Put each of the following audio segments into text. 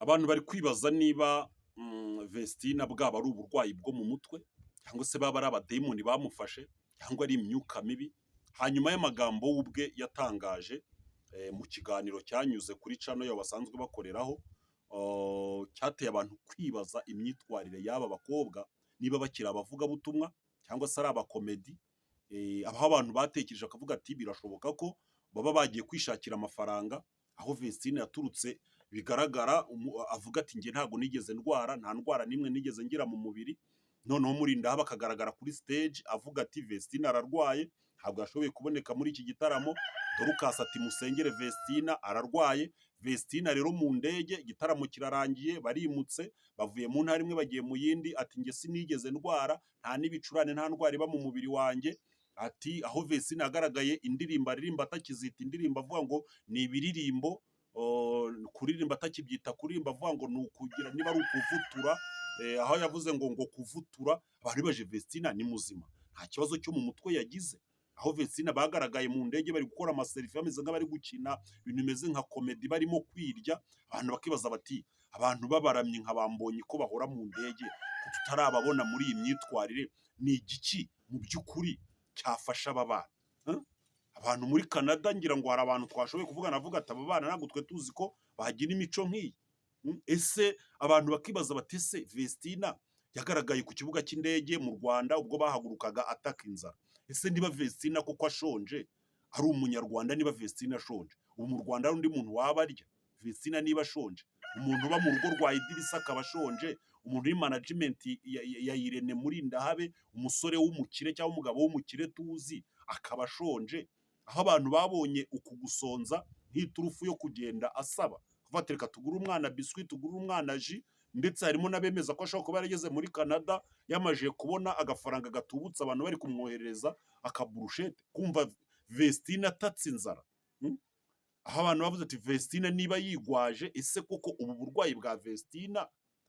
Abantu bari kwibaza niba Vestina bwaba ari uburwayi bwo mu mutwe cyangwa se baba ari abadayimoni bamufashe cyangwa ari imyuka mibi. Hanyuma y'amagambo we ubwe yatangaje mu kiganiro cyanyuze kuri channel yabo basanzwe bakoreraho, cyateye abantu kwibaza imyitwarire y'aba bakobwa, niba bakiri abavugabutumwa cyangwa se ari abakomedi. Aho abantu batekereje akavuga ati birashoboka ko baba bagiye kwishakira amafaranga, aho Vestina yaturutse bigaragara avuga ati njye ntabwo nigeze ndwara, nta ndwara n'imwe nigeze ngira mu mubiri. Noneho murindaho bakagaragara kuri stage avuga ati Vestina ararwaye, ntabwo yashoboye kuboneka muri iki gitaramo. Dorcas ati musengere Vestina ararwaye. Vestina rero mu ndege igitaramo kirarangiye, barimutse bavuye mu ntara imwe bagiye mu yindi. Ati njye sinigeze ndwara, nta n'ibicurane, nta ndwara iba mu mubiri wanjye. Ati aho Vestina yagaragaye indirimbo aririmba atakizita indirimbo, avuga ngo ni ibiririmbo, kuririmba atakibyita kuririmba, avuga ngo ni ukugira niba ari ukuvutura. Aho yavuze ngo kuvutura, abantu baje Vestina ni muzima, nta kibazo cyo mu mutwe yagize. Aho Vestina bagaragaye mu ndege bari gukora amaselfie bameze nk'abari gukina ibintu bimeze nka komedi barimo kwirya. Abantu bakibaza bati abantu babaramye nka bambonye ko bahora mu ndege, ko tutarababona muri iyi myitwarire, ni igiki mu by'ukuri cyafasha aba bana? Abantu muri Canada ngira ngo hari abantu twashoboye kuvugana avuga ati aba bana ntabwo twe tuzi ko bagira imico nk'iyi. Ese abantu bakibaza bati ese Vestina yagaragaye ku kibuga cy'indege mu Rwanda ubwo bahagurukaga ataka inzara. Ese niba Vestina koko ashonje ari umunyarwanda, niba Vestina ashonje ubu mu Rwanda hari undi muntu waba arya? Vestina niba ashonje, umuntu uba mu rugo rwa Idirisa akaba ashonje, umuntu uri management ya Irene Murindahabe, umusore w'umukire cyangwa umugabo w'umukire tuzi akaba ashonje, aho abantu babonye uku gusonza nk'iturufu yo kugenda asaba kuva reka tugure umwana biscuit, tugure umwana ji. Ndetse harimo n'abemeza ko ashobora kuba yarageze muri Canada yamajije kubona agafaranga gatubutse abantu bari kumwoherereza akaburushete, kumva Vestina atatse inzara. Aho abantu bavuze ati Vestina niba yigwaje, ese koko ubu burwayi bwa Vestina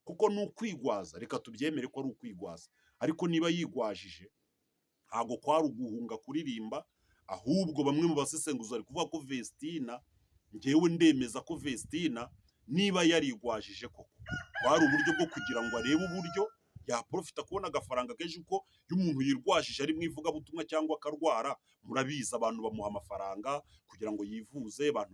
kuko ni ukwigwaza? Reka tubyemere ko ari ukwigwaza, ariko niba yigwajije ntabwo kwari uguhunga kuririmba, ahubwo bamwe mu basesenguzi bari kuvuga ko Vestina, njyewe ndemeza ko Vestina niba yarigwajije koko wari uburyo bwo kugira ngo arebe uburyo yaprofita kubona agafaranga kenshi. Uko iyo umuntu yirwajije ari mu ivugabutumwa cyangwa akarwara, murabizi abantu bamuha amafaranga kugira ngo yivuze, abantu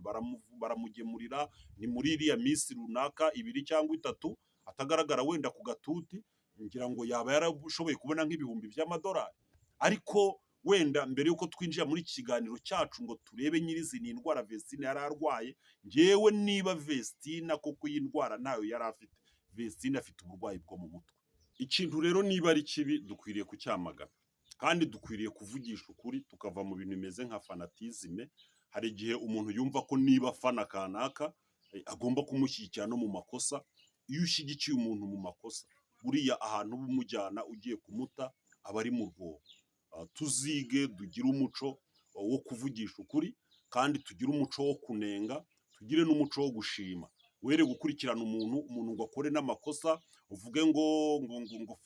baramugemurira, ni muri iriya minsi runaka 2 cyangwa 3 atagaragara wenda ku gatuti, ngira ngo yaba yarashoboye kubona nk'ibihumbi by'amadolari. Ariko wenda mbere yuko twinjira muri iki kiganiro cyacu ngo turebe nyirizina indwara Vestina yari arwaye, njyewe niba Vestina koko iyi ndwara nayo yari afite, Vestina afite uburwayi bwo mu mutwe. Ikintu rero niba ari kibi dukwiriye kucyamagana, kandi dukwiriye kuvugisha ukuri tukava mu bintu bimeze nka fanatisme. Hari igihe umuntu yumva ko niba fana kanaka agomba kumushyigikira no mu makosa. Iyo ushyigikiye umuntu mu makosa, buriya ahantu bumujyana ugiye kumuta aba ari mu rwobo. Tuzige tugire umuco wo kuvugisha ukuri, kandi tugire umuco wo kunenga, tugire n'umuco wo gushima. Were gukurikirana umuntu ngo akore n'amakosa uvuge ngo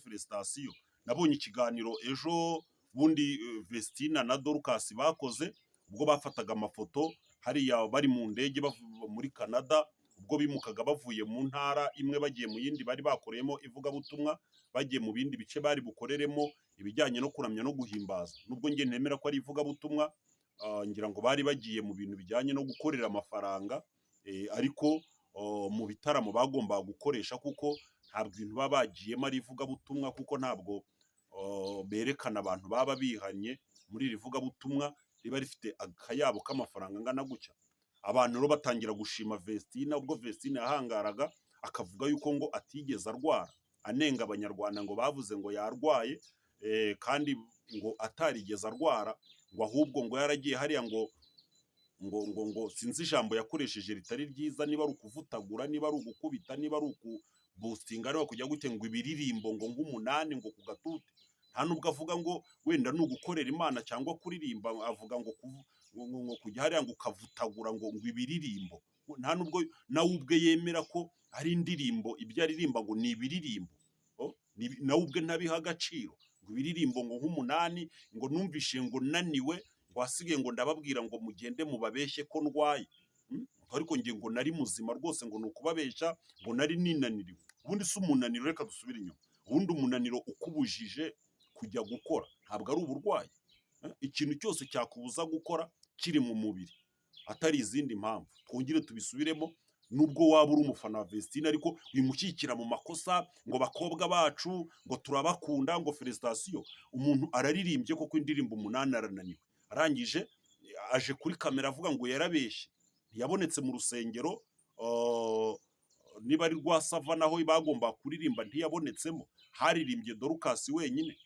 felicitation. Nabonye ikiganiro ejo bundi Vestina na Dorcas bakoze ubwo bafataga amafoto hariya bari mu ndege muri Canada, ubwo bimukaga bavuye mu ntara imwe bagiye mu yindi, bari bakoreyemo ivugabutumwa, bagiye mu bindi bice bari bukoreremo ibijyanye no kuramya no guhimbaza. Nubwo nge ntemera ko ari ivugabutumwa, ngira ngo bari bagiye mu bintu bijyanye no gukorera amafaranga, ariko mu bitaramo bagombaga gukoresha, kuko ntabwo ibintu baba bagiyemo ari ivugabutumwa, kuko ntabwo berekana abantu baba bihanye muri iri vugabutumwa riba rifite akayabo k'amafaranga angana gutya. Abantu rero batangira gushima Vestina, ubwo Vestina yahangaraga akavuga yuko ngo atigeze arwara, anenga abanyarwanda ngo bavuze ngo yarwaye, kandi ngo atarigeze arwara, ngo ahubwo ngo yaragiye hariya ngo sinzi ijambo yakoresheje ritari ryiza, niba ari ukuvutagura, niba ari ugukubita, niba ari ukubustinga, niba kujya gute ngo ibiririmbo ngo nk'umunani ngo ku gatuti. Nta nubwo avuga ngo wenda ni ugukorera Imana cyangwa kuririmba, avuga ngo kujya hariya ngo ukavutagura ngo ibiririmbo. Nta nubwo nawe ubwe yemera ko ari indirimbo, ibyo aririmba ngo ni ibiririmbo. Nawe ubwe ntabiha agaciro, ngo ibiririmbo ngo nk'umunani, ngo numvishe ngo naniwe, ngo hasigaye ngo ndababwira ngo mugende mubabeshye ko ndwaye. ariko njye ngo nari muzima rwose, ngo ni ukubabeshya, ngo nari ninaniriwe. Ubundi si umunaniro, reka dusubire inyuma. Ubundi umunaniro ukubujije kujya gukora ntabwo ari uburwayi. Ikintu cyose cyakubuza gukora kiri mu mubiri atari izindi mpamvu, twongere tubisubiremo. Nubwo waba uri umufana wa Vestine ariko wimushyigikira mu makosa, ngo bakobwa bacu ngo turabakunda, ngo felicitation. Umuntu araririmbye koko indirimbo 8 arananiwe, arangije aje kuri kamera avuga ngo yarabeshye, ntiyabonetse mu rusengero. Niba ari rwa sava naho bagomba kuririmba ntiyabonetsemo, haririmbye Dorcas wenyine.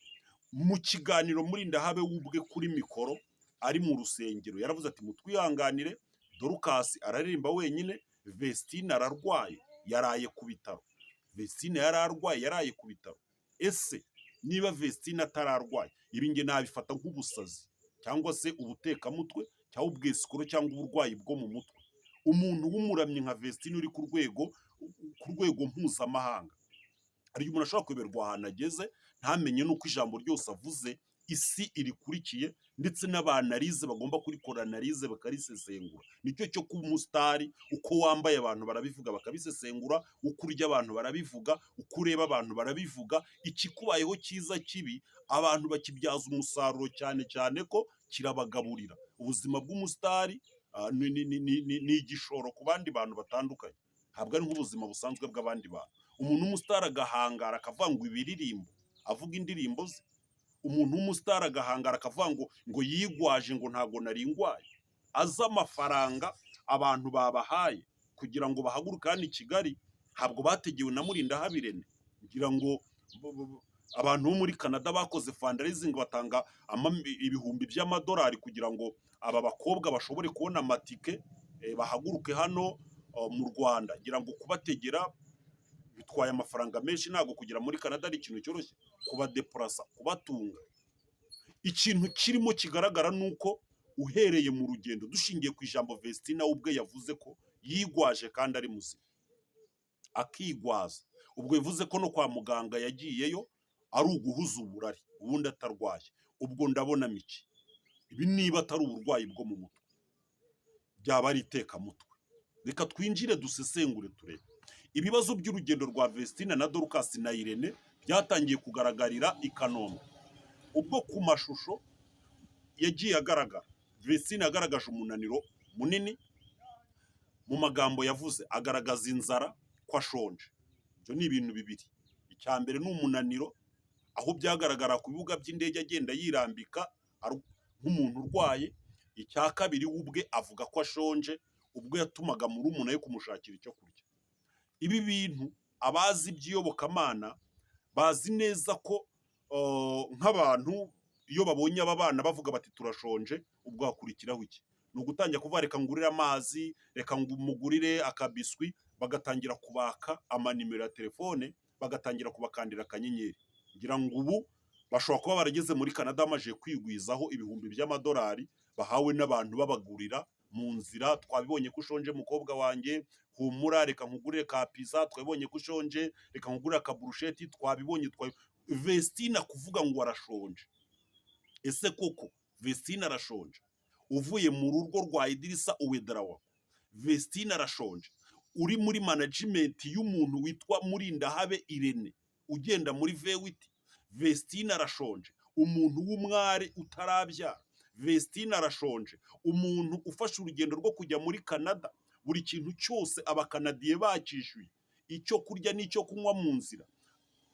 Mu kiganiro Murindahabe wubwe kuri mikoro ari mu rusengero yaravuze ati mutwihanganire, Dorcas araririmba wenyine, Vestine ararwaye yaraye ku bitaro. Vestine yararwaye yaraye ku bitaro. Ese niba Vestine atararwaye, ibi nge nabifata nk'ubusazi cyangwa se ubutekamutwe cyangwa ubwesikoro cyangwa uburwayi bwo mu mutwe. Umuntu w'umuramyi nka Vestine uri ku rwego mpuzamahanga, hari umuntu ashobora kuyoberwa ahantu ageze ntamenye nuko ijambo ryose avuze isi irikurikiye, ndetse n'abanarize bagomba kurikora analize bakarisesengura. Nicyo cyo kuba umusitari, uko wambaye abantu barabivuga bakabisesengura, uko urya abantu barabivuga, uko ureba abantu barabivuga, ikikubayeho cyiza kibi abantu bakibyaza umusaruro, cyane cyane ko kirabagaburira. Ubuzima bw'umusitari ni igishoro ku bandi bantu batandukanye, ntabwo ari nk'ubuzima busanzwe bw'abandi bantu. Umuntu w'umusitari agahangara akavuga ngo ibiririmbo avuga indirimbo ze. Umuntu w'umusitari agahangara akavuga ngo yigwaje, ngo ntabwo nari ngwaye. Aza amafaranga abantu babahaye kugira ngo bahaguruke hano i Kigali ntabwo bategewe na Murindahabe Irene. Ngira ngo abantu bo muri Canada bakoze fundraising batanga ibihumbi by'amadolari kugira ngo aba bakobwa bashobore kubona amatike bahaguruke hano mu Rwanda. Ngira ngo kubategera bitwaye amafaranga menshi, ntabwo kugera muri Canada ari ikintu cyoroshye, kubadeplasa, kubatunga. Ikintu kirimo kigaragara nuko uhereye mu rugendo, dushingiye ku ijambo Vestine ubwe yavuze ko yigwaje kandi ari muzima, akigwaza. Ubwo bivuze ko no kwa muganga yagiyeyo ari uguhuza uburari, ubundi atarwaye. Ubwo ndabona miki, ibi niba atari uburwayi bwo mu mutwe byaba ari itekamutwe. Reka twinjire dusesengure turebe. Ibibazo by'urugendo rwa Vestine na Dorcas na Irene byatangiye kugaragarira i Kanombe, ubwo ku mashusho yagiye agaragara Vestine yagaragaje umunaniro munini. Mu magambo yavuze agaragaza inzara ko ashonje. Ibyo ni ibintu bibiri. Icya mbere ni umunaniro, aho byagaragara ku bibuga by'indege agenda yirambika nk'umuntu urwaye. Icya kabiri ubwe avuga ko ashonje, ubwo yatumaga murumuna we kumushakira icyo kurya. Ibi bintu abazi iby'iyobokamana bazi neza ko nk'abantu iyo babonye aba bana bavuga bati turashonje, ubwo hakurikiraho iki? Ni ugutangira kuvuga reka ngurire amazi, reka mugurire akabiswi, bagatangira kubaka amanimero ya telefone, bagatangira kubakandira akanyenyeri. Ngira ngo ubu bashobora kuba barageze muri Canada bamaze kwigwizaho ibihumbi by'amadolari bahawe n'abantu babagurira mu nzira. Twabibonye ko ushonje mukobwa wanjye, humura reka nkugurire ka pizza. Twabibonye ko ushonje, reka nkugurire ka brusheti. Twabibonye. Vestine kuvuga ngo arashonje. Ese koko Vestine arashonje? Uvuye mu rugo rwa Idirisa Uwedarawa, Vestine arashonje? Uri muri management y'umuntu witwa Murindahabe Irene ugenda muri Vewiti, Vestine arashonje? Umuntu w'umwari utarabyara, Vestine arashonje? Umuntu ufashe urugendo rwo kujya muri Canada, buri kintu cyose abakanadiye bakishyuye, icyo kurya n'icyo kunywa mu nzira,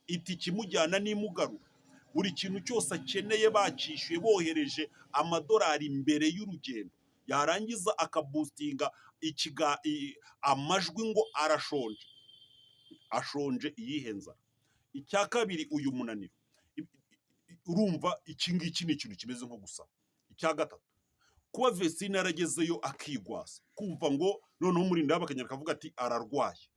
itike imujyana n'imugarura, buri kintu cyose akeneye bakishyuye, bohereje amadolari mbere y'urugendo, yarangiza akabustinga amajwi ngo arashonje. Ashonje iyihe nzara? Icya kabiri uyu munaniro, urumva iki ngiki ni ikintu kimeze nko gusa. Icya gatatu, kuba Vestine yaragezeyo akigwaza, kumva ngo noneho Murindahabe akanyara akavuga ati ararwaye,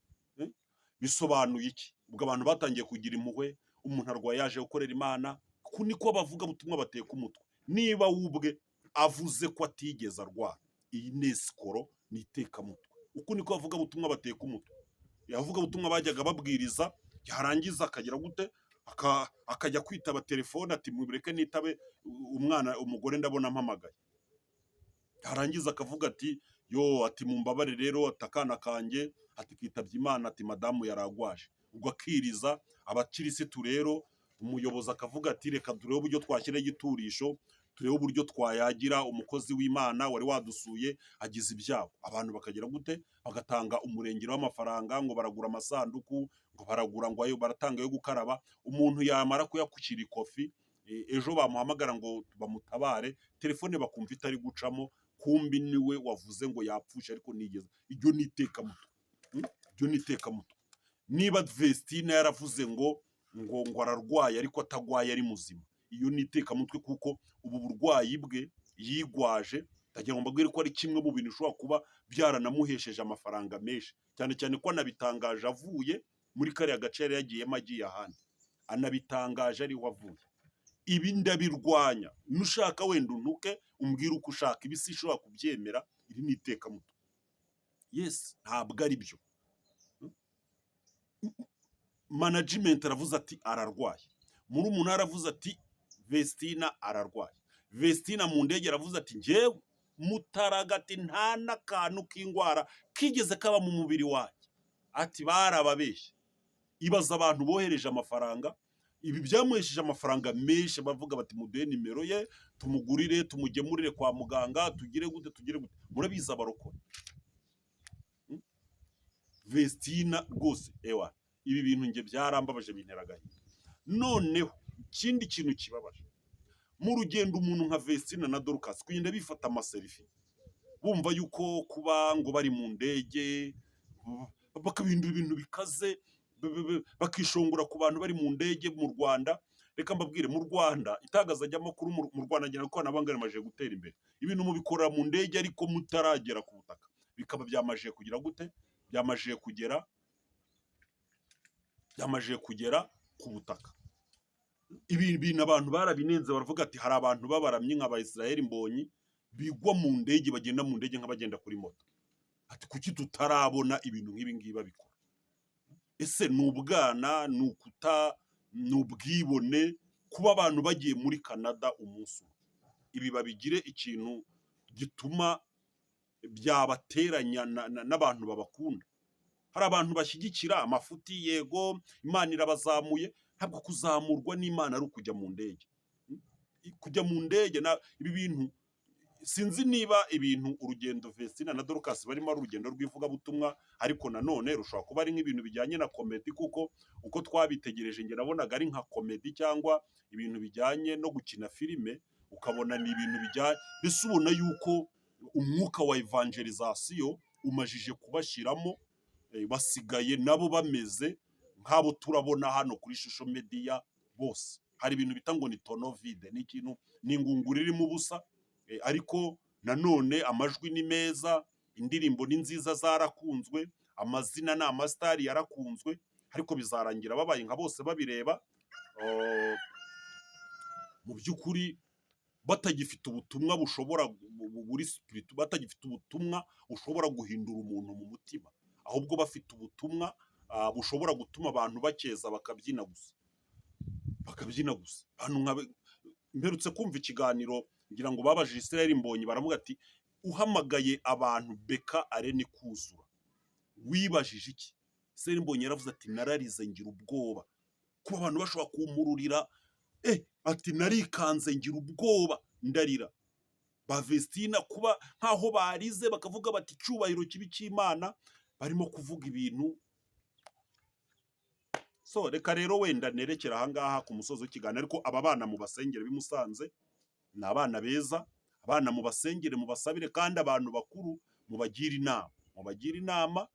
bisobanuye iki? Ubwo abantu batangiye kugira impuhwe, umuntu arwaye yaje gukorera Imana. Niko bavuga butumwa bateka umutwe. Niba wubwe avuze ko atigeze arwara, iyi nesikoro ni itekamutwe. Uko niko bavuga butumwa bateka umutwe. Yavuga butumwa bajyaga babwiriza, yarangiza akagira gute, akajya kwitaba telefone ati mureke nitabe umwana umugore ndabona mpamagaye. Yarangiza akavuga ati yo ati mumbabare rero ati akana kanjye ati kitabye Imana ati madamu yaragwaje, ubwo akiriza abakirisitu rero umuyobozi akavuga ati reka turebe uburyo twashyira igiturisho, turebe uburyo twayagira umukozi w'Imana wari wadusuye agize ibyago. Abantu bakagira gute, bagatanga umurengero w'amafaranga ngo baragura amasanduku, ngo baragura ngo ayo baratanga yo gukaraba, umuntu yamara kuyakukira ikofi ejo bamuhamagara ngo bamutabare, telefone bakumva itari gucamo, kumbi niwe wavuze ngo yapfushe ariko nigeze. Iryo ni itekamutwe. Iryo ni itekamutwe. Niba Vestina yaravuze ngo ararwaye ariko atagwaye ari muzima, iyo ni itekamutwe kuko ubu burwayi bwe yigwaje ndagira ngo mbabwire ko ari kimwe mu bintu ushobora kuba byaranamuhesheje amafaranga menshi, cyane cyane ko anabitangaje avuye muri kariya gace yari yagiyemo agiye ahandi, anabitangaje ariho avuye. Ibi ndabirwanya, nushaka wenda untuke umbwire uko ushaka, ibi sinshobora kubyemera, iri ni itekamutwe. Yes, ntabwo ari byo. Management aravuze ati ararwaye, murumuna aravuze ati Vestina ararwaye, Vestina mu ndege aravuze ati njyewe Mutaragati nta n'akantu k'indwara kigeze kaba mu mubiri wanjye, ati barababeshye. Ibaza abantu bohereje amafaranga, ibi byamuhesheje amafaranga menshi, bavuga bati muduhe nimero ye tumugurire tumugemurire kwa muganga tugire gute. Murabizi abarokore. Vestina rwose ewa, ibi bintu nge byarambabaje bintera agahinda. Noneho ikindi kintu kibabaje, mu rugendo umuntu nka Vestina na Dorcas kugenda bifata amaselfie, bumva yuko kuba ngo bari mu ndege bakabindura ibintu bikaze, bakishongora ku bantu bari mu ndege mu Rwanda. Reka mbabwire, mu Rwanda itangazajyamakuru mu Rwanda ngira ko nabangana maje gutera imbere, ibintu mubikora mu ndege ariko mutaragera ku butaka, bikaba byamaje kugira gute, byamaje kugera ku butaka. Ibi bintu abantu barabinenze, baravuga ati hari abantu babaramye nka Israel Mbonyi bigwa mu ndege, bagenda mu ndege nk'abagenda kuri moto. Ati kuki tutarabona ibintu nk'ibi ngibi babikora? Ese ni ubwana, ni ubwibone kuba abantu bagiye muri Canada umunsi umwe? Ibi babigire ikintu gituma byabateranya n'abantu babakunda. Hari abantu bashyigikira amafuti, yego Imana irabazamuye, ntabwo kuzamurwa n'Imana ari ukujya mu ndege. Kujya mu ndege ibi bintu sinzi niba ibintu urugendo Vestina na Dorcas barimo ari urugendo rw'ivugabutumwa, ariko nanone rushobora kuba ari nk'ibintu bijyanye na komedi, kuko uko twabitegereje nge nabonaga ari nka komedi cyangwa ibintu bijyanye no gukina filime, ukabona ni ibintu bijyanye, mbese ubona yuko umwuka wa evangelization umajije kubashyiramo, basigaye nabo bameze nk'abo turabona hano kuri social media bose. Hari ibintu bita ngo ni tono vide, ni ikintu, ni ingunguru irimo ubusa, ariko nanone amajwi ni meza, indirimbo ni nziza zarakunzwe, amazina ni amasitari yarakunzwe, ariko bizarangira babaye nka bose babireba mu by'ukuri batagifite ubutumwa bushobora buri spirit, batagifite ubutumwa bushobora guhindura umuntu mu mutima, ahubwo bafite ubutumwa bushobora gutuma abantu bakeza bakabyina gusa. Mperutse kumva ikiganiro ngira ngo babajije Israel Mbonyi, baravuga ati uhamagaye abantu beka areni kuzura, wibajije iki? Israel Mbonyi yaravuze ati nararize ngira ubwoba kuba abantu bashobora kumururira, ati narikanze ngira ubwoba ndarira. Ba Vestina kuba nkaho barize bakavuga bati cyubahiro kibi cy'Imana, barimo kuvuga ibintu. So reka rero wenda nerekera ahangaha ku musozo w'ikiganiro, ariko aba bana mu basengere bimusanze ni abana beza, abana mu basengere mu basabire, kandi abantu bakuru mubagira inama,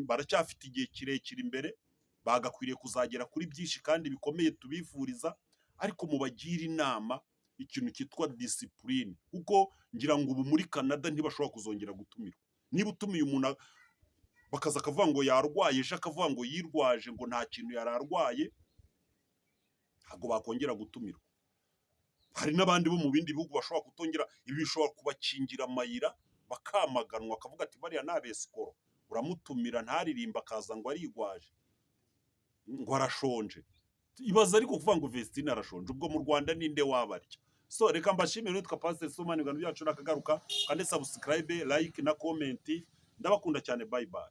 baracyafite igihe kirekire imbere, bagakwiriye kuzagera kuri byinshi kandi bikomeye tubifuriza, ariko mubagira inama ikintu cyitwa discipline, kuko ngira ngo ubu muri Canada ntibashobora kuzongera gutumirwa. Niba utumiye umuntu bakaza akavuga ngo yarwaye, ejo akavuga ngo yirwaje, ngo nta kintu yararwaye, ntabwo bakongera gutumirwa. Hari n'abandi bo mu bindi bihugu bashobora kutongera, ibi bishobora kubakingira amayira, bakamaganwa, akavuga ati bariya ni abesikoro, uramutumira ntaririmba akaza ngo arigwaje, ngo arashonje. Ibaza ariko kuvuga ngo Vestina arashonje, ubwo mu Rwanda ninde wabarya? So reka mbashimire, nitwa Pastor Sumani, ibiganiro byacu nakagaruka, kandi subscribe, like na comment. Ndabakunda cyane, bye bye.